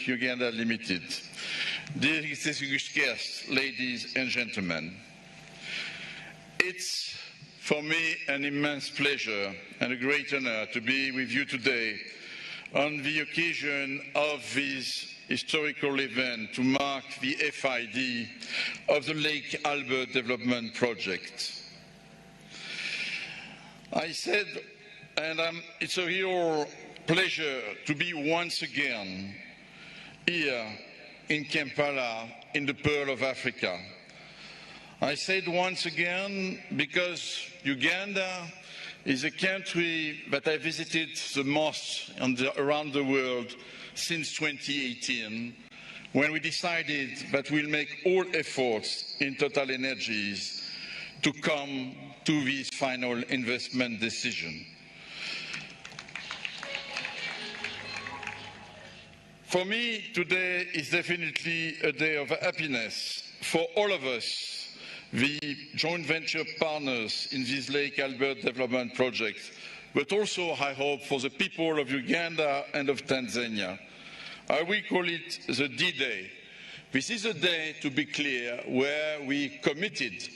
Uganda Limited. Dear distinguished guests, ladies and gentlemen, it's for me an immense pleasure and a great honor to be with you today on the occasion of this historical event to mark the FID of the Lake Albert Development Project. I said, and it's a real pleasure to be once again here in Kampala, in the Pearl of Africa. I said once again because Uganda is a country that I visited the most around the world since 2018, when we decided that we'll make all efforts in Total Energies to come to this final investment decision. For me, today is definitely a day of happiness for all of us, the joint venture partners in this Lake Albert Development Project, but also, I hope, for the people of Uganda and of Tanzania. I will call it the D-Day. This is a day, to be clear, where we committed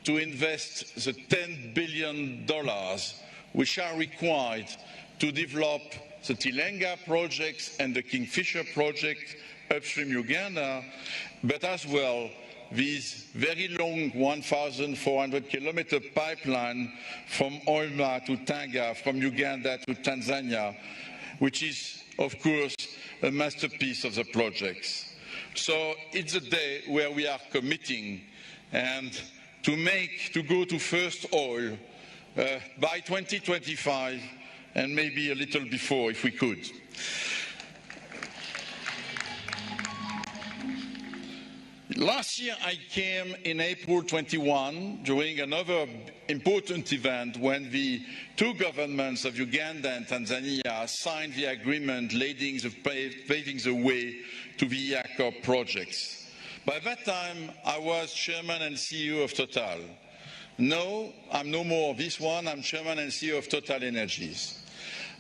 to invest the $10 billion which are required to develop the Tilenga projects and the Kingfisher project upstream Uganda, but as well this very long 1,400-kilometer pipeline from Hoima to Tanga, from Uganda to Tanzania, which is, of course, a masterpiece of the projects. So it's a day where we are committing and to go to first oil by 2025 and maybe a little before if we could. Last year I came in April 21 during another important event when the two governments of Uganda and Tanzania signed the agreement paving the way to the IACOP projects. By that time, I was Chairman and CEO of Total. No, I'm no more this one, I'm Chairman and CEO of Total Energies.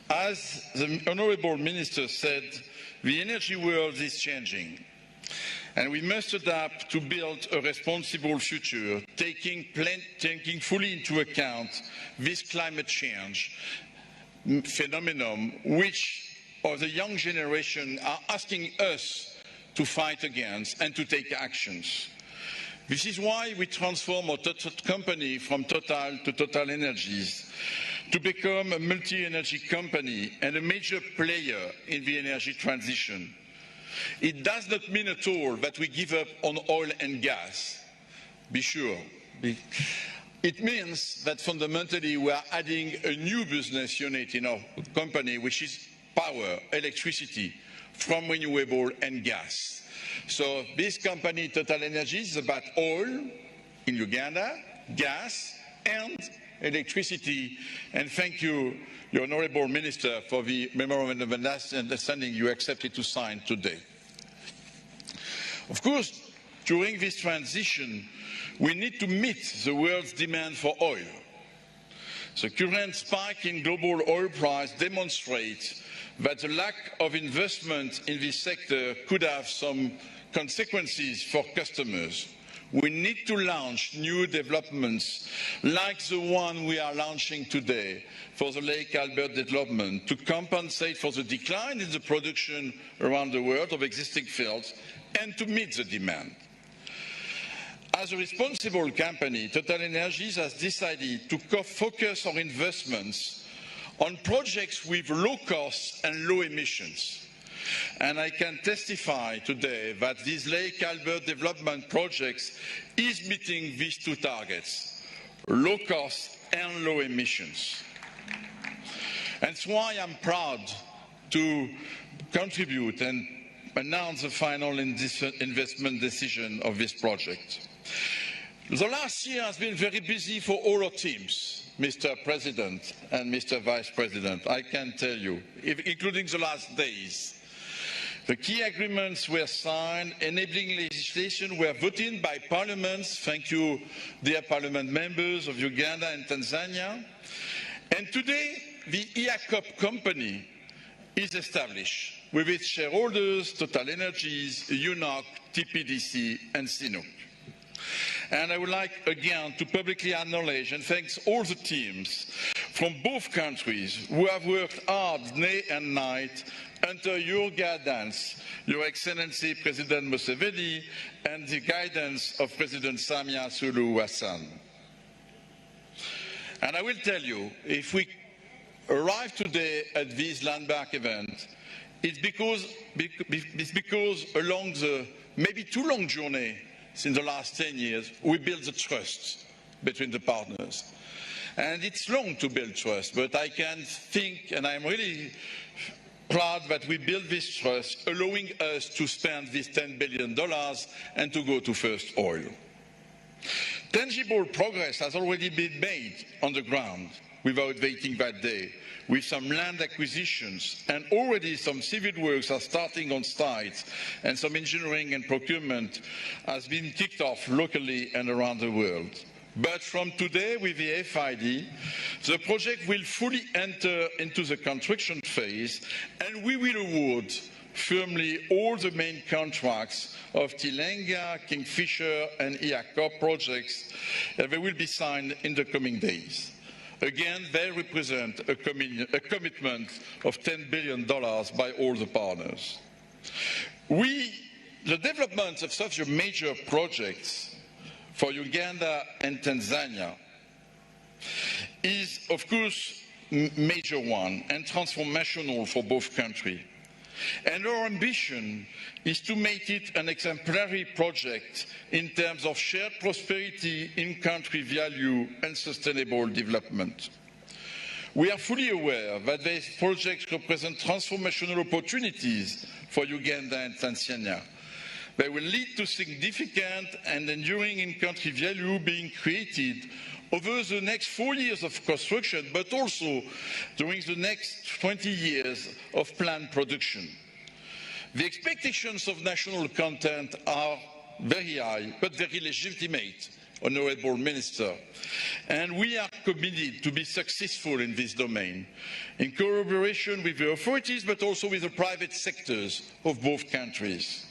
As the Honourable Minister said, the energy world is changing, and we must adapt to build a responsible future, taking fully into account this climate change phenomenon, which the young generation are asking us to fight against and to take actions. This is why we transform our company from Total to Total Energies to become a multi-energy company and a major player in the energy transition. It does not mean at all that we give up on oil and gas, be sure. It means that fundamentally we are adding a new business unit in our company, which is power, electricity, from renewable and gas. So this company, Total Energies, is about oil in Uganda, gas and electricity. And thank you, your Honourable Minister, for the memorandum of understanding you accepted to sign today. Of course, during this transition, we need to meet the world's demand for oil. The current spike in global oil price demonstrates that the lack of investment in this sector could have some consequences for customers. We need to launch new developments like the one we are launching today for the Lake Albert development to compensate for the decline in the production around the world of existing fields and to meet the demand. As a responsible company, Total Energies has decided to focus our investments on projects with low costs and low emissions. And I can testify today that these Lake Albert development projects is meeting these two targets, low cost and low emissions. That's why I'm proud to contribute and announce the final investment decision of this project. The last year has been very busy for all our teams, Mr. President and Mr. Vice President, I can tell you, including the last days. The key agreements were signed, enabling legislation were voted by parliaments, thank you, dear parliament members of Uganda and Tanzania. And today, the IACOP company is established. with its shareholders, TotalEnergies, UNOC, TPDC, and CNOOC. And I would like again to publicly acknowledge and thank all the teams from both countries who have worked hard day and night under your guidance, Your Excellency President Museveni, and the guidance of President Samia Suluhu Hassan. And I will tell you, if we arrive today at this landmark event, it's because along the maybe too long journey since the last 10 years, we built the trust between the partners. And it's long to build trust, but I can think, and I'm really proud that we built this trust, allowing us to spend this $10 billion and to go to first oil. Tangible progress has already been made on the ground without waiting that day, with some land acquisitions, and already some civil works are starting on site, and some engineering and procurement has been kicked off locally and around the world. But from today, with the FID, the project will fully enter into the construction phase, and we will award firmly all the main contracts of Tilenga, Kingfisher, and Iacop projects, and they will be signed in the coming days. Again, they represent a commitment of $10 billion by all the partners. The development of such a major projects for Uganda and Tanzania is, of course, a major one and transformational for both countries. And our ambition is to make it an exemplary project in terms of shared prosperity, in-country value, and sustainable development. We are fully aware that these projects represent transformational opportunities for Uganda and Tanzania. They will lead to significant and enduring in-country value being created over the next 4 years of construction, but also during the next 20 years of planned production. The expectations of national content are very high, but very legitimate, Honourable Minister. And we are committed to be successful in this domain, in collaboration with the authorities, but also with the private sectors of both countries.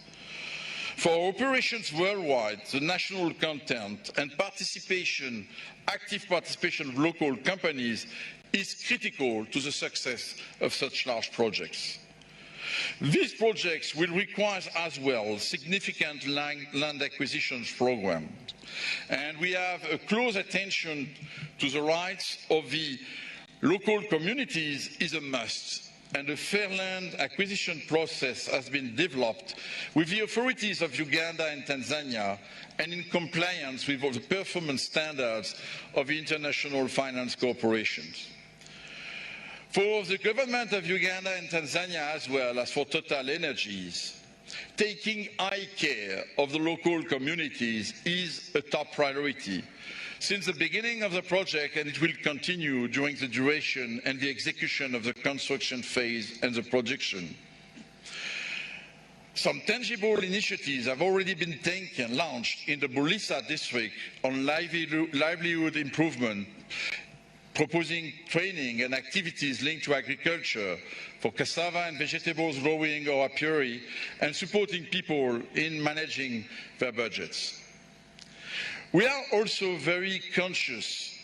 For operations worldwide, the national content and participation, active participation of local companies is critical to the success of such large projects. These projects will require as well significant land acquisitions program. And we have a close attention to the rights of the local communities is a must. And a fair land acquisition process has been developed with the authorities of Uganda and Tanzania and in compliance with all the performance standards of the international finance corporations. For the government of Uganda and Tanzania, as well as for TotalEnergies, taking high care of the local communities is a top priority since the beginning of the project, and it will continue during the duration and the execution of the construction phase and the production. Some tangible initiatives have already been launched in the Bulisa district on livelihood improvement, proposing training and activities linked to agriculture for cassava and vegetables growing or apiary, and supporting people in managing their budgets. We are also very conscious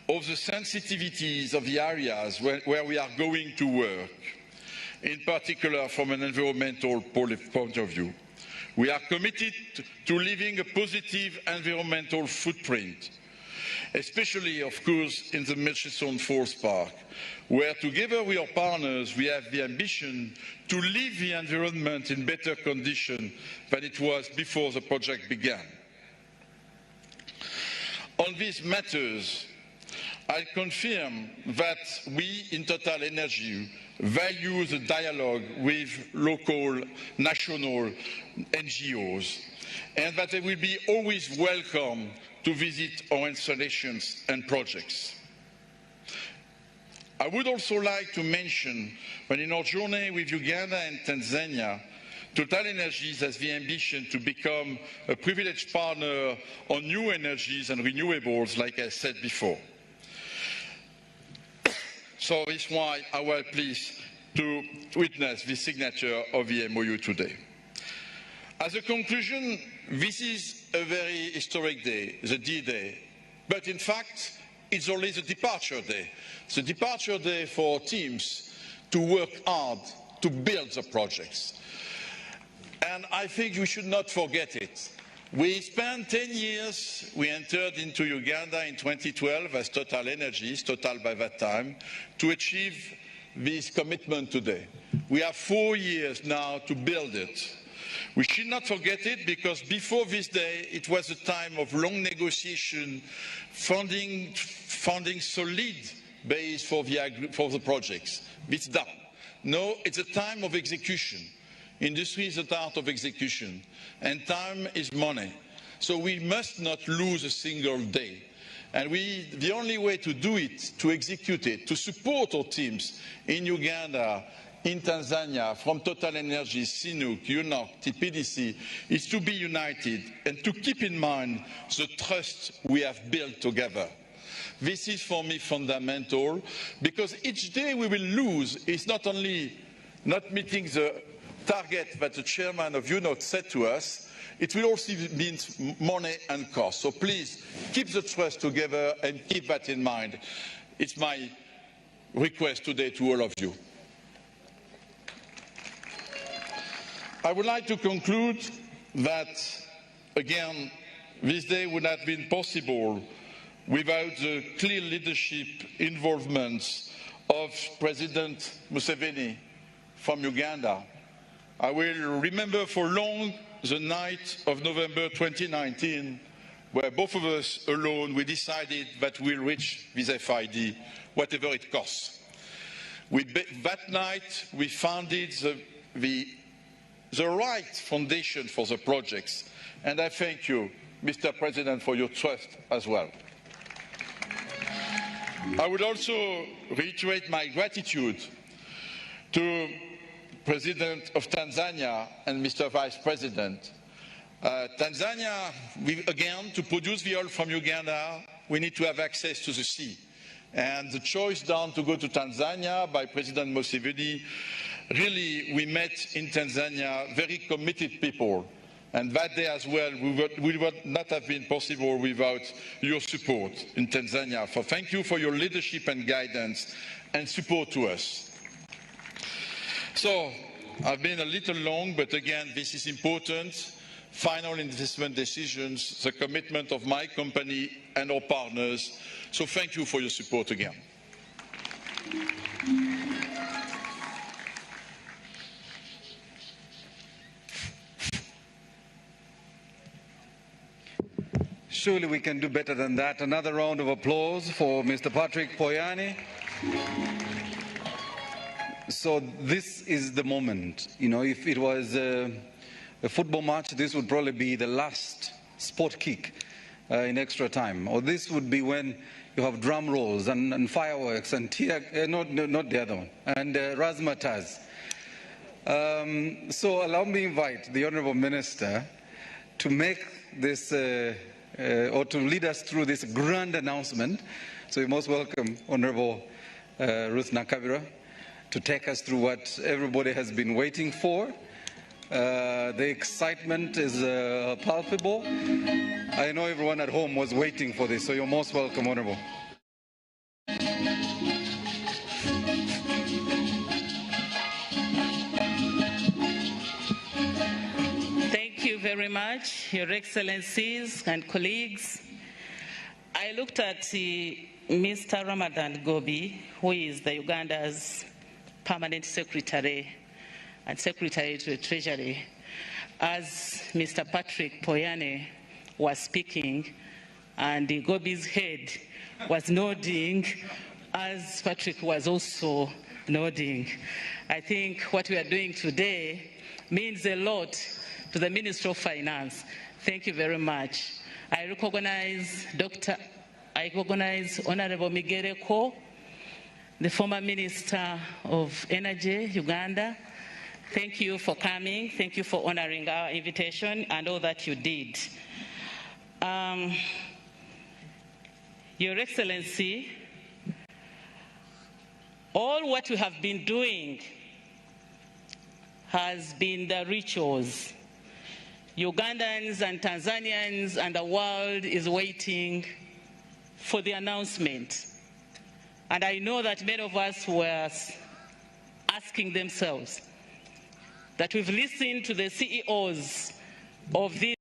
of the sensitivities of the areas where we are going to work, in particular from an environmental point of view. We are committed to leaving a positive environmental footprint, especially, of course, in the Murchison Forest Park, where together with our partners, we have the ambition to leave the environment in better condition than it was before the project began. On these matters, I confirm that we in TotalEnergies value the dialogue with local, national NGOs, and that they will be always welcome to visit our installations and projects. I would also like to mention that in our journey with Uganda and Tanzania, TotalEnergies has the ambition to become a privileged partner on new energies and renewables, like I said before. So that's why I will please to witness the signature of the MOU today. As a conclusion, this is a very historic day, the D-Day, but in fact, it's only the departure day. The departure day for teams to work hard to build the projects. And I think we should not forget it. We spent 10 years, we entered into Uganda in 2012 as Total Energies, Total by that time, to achieve this commitment today. We have 4 years now to build it. We should not forget it because before this day, it was a time of long negotiation, finding solid base for the projects. It's done. No, it's a time of execution. Industry is the art of execution, and time is money. So we must not lose a single day. And the only way to do it, to execute it, to support our teams in Uganda, in Tanzania, from Total Energies, CNOOC, UNOC, TPDC, is to be united and to keep in mind the trust we have built together. This is for me fundamental, because each day we will lose is not only not meeting the target that the chairman of UNOC said to us, it will also mean money and cost. So please keep the trust together and keep that in mind. It's my request today to all of you. I would like to conclude that, again, this day would not have been possible without the clear leadership involvement of President Museveni from Uganda. I will remember for long the night of November 2019, where both of us alone, we decided that we'll reach this FID, whatever it costs. That night, we founded the right foundation for the projects. And I thank you, Mr. President, for your trust as well. I would also reiterate my gratitude to President of Tanzania and Mr. Vice President. Tanzania, again, to produce the oil from Uganda, we need to have access to the sea. And the choice down to go to Tanzania by President Museveni, really, we met in Tanzania very committed people. And that day as well, we would not have been possible without your support in Tanzania. So thank you for your leadership and guidance and support to us. So, I've been a little long, but again, this is important. Final investment decisions, the commitment of my company and our partners. So thank you for your support again. Surely we can do better than that. Another round of applause for Mr. Patrick Poyani. So this is the moment. You know, if it was a football match, this would probably be the last sport kick in extra time. Or this would be when you have drum rolls and fireworks and not the other one, and razzmatazz. So allow me to invite the Honourable Minister to make this, or to lead us through this grand announcement. So you're most welcome, Honourable Ruth Nakabira, to take us through what everybody has been waiting for. The excitement is palpable. I know everyone at home was waiting for this, so you're most welcome, Honourable. Thank you very much, Your Excellencies and colleagues. I looked at Mr. Ramadan Gobi, who is the Uganda's Permanent Secretary and Secretary to the Treasury, as Mr. Patrick Poyani was speaking, and Gobi's head was nodding as Patrick was also nodding. I think what we are doing today means a lot to the Minister of Finance. Thank you very much. I recognize Honorable Migereko, the former Minister of Energy, Uganda. Thank you for coming. Thank you for honoring our invitation and all that you did. Your Excellency, all what we have been doing has been the rituals. Ugandans and Tanzanians and the world is waiting for the announcement. And I know that many of us were asking themselves that we've listened to the CEOs of these